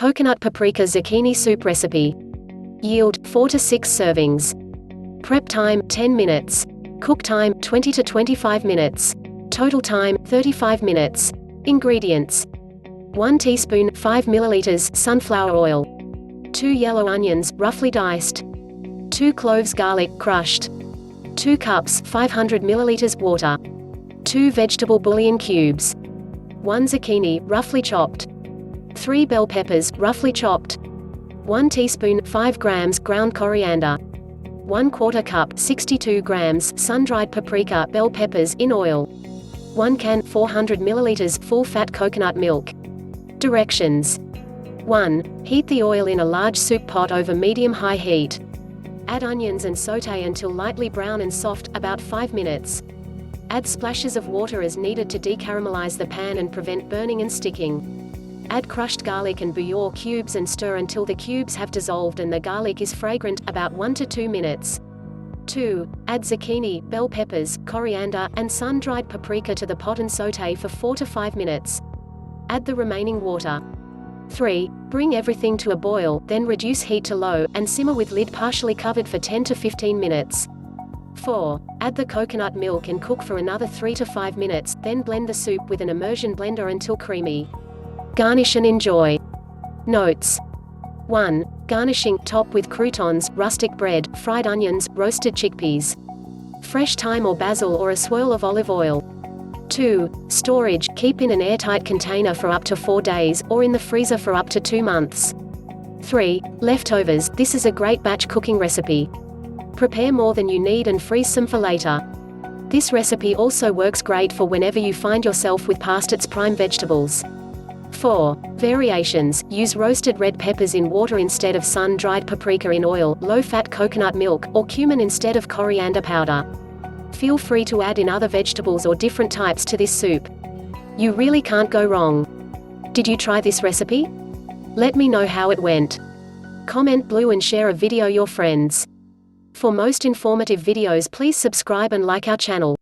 Coconut paprika zucchini soup recipe. Yield 4 to 6 servings. Prep time 10 minutes. Cook time 20 to 25 minutes. Total time 35 minutes. Ingredients: 1 teaspoon 5 milliliters sunflower oil, 2 yellow onions roughly diced, 2 cloves garlic crushed, 2 cups 500 milliliters water, 2 vegetable bouillon cubes, 1 zucchini roughly chopped, 3 bell peppers roughly chopped, 1 teaspoon 5 grams ground coriander, 1/4 cup 62 grams sun-dried paprika bell peppers in oil, 1 can 400 milliliters full-fat coconut milk. Directions: 1. Heat the oil in a large soup pot over medium-high heat. Add onions and sauté until lightly brown and soft, about 5 minutes. Add splashes of water as needed to decaramelize the pan and prevent burning and sticking. Add crushed garlic and bouillon cubes and stir until the cubes have dissolved and the garlic is fragrant, about 1 to 2 minutes. 2. Add zucchini, bell peppers, coriander, and sun-dried paprika to the pot and sauté for 4 to 5 minutes. Add the remaining water. 3. Bring everything to a boil, then reduce heat to low, and simmer with lid partially covered for 10 to 15 minutes. 4. Add the coconut milk and cook for another 3 to 5 minutes, then blend the soup with an immersion blender until creamy. Garnish and enjoy. Notes: 1. Garnishing, top with croutons, rustic bread, fried onions, roasted chickpeas, fresh thyme or basil or a swirl of olive oil. 2. Storage, keep in an airtight container for up to 4 days, or in the freezer for up to 2 months. 3. Leftovers, this is a great batch cooking recipe. Prepare more than you need and freeze some for later. This recipe also works great for whenever you find yourself with past its prime vegetables. 4. Variations, use roasted red peppers in water instead of sun-dried paprika in oil, low-fat coconut milk, or cumin instead of coriander powder. Feel free to add in other vegetables or different types to this soup. You really can't go wrong. Did you try this recipe? Let me know how it went. Comment blue and share a video your friends. For most informative videos, please subscribe and like our channel.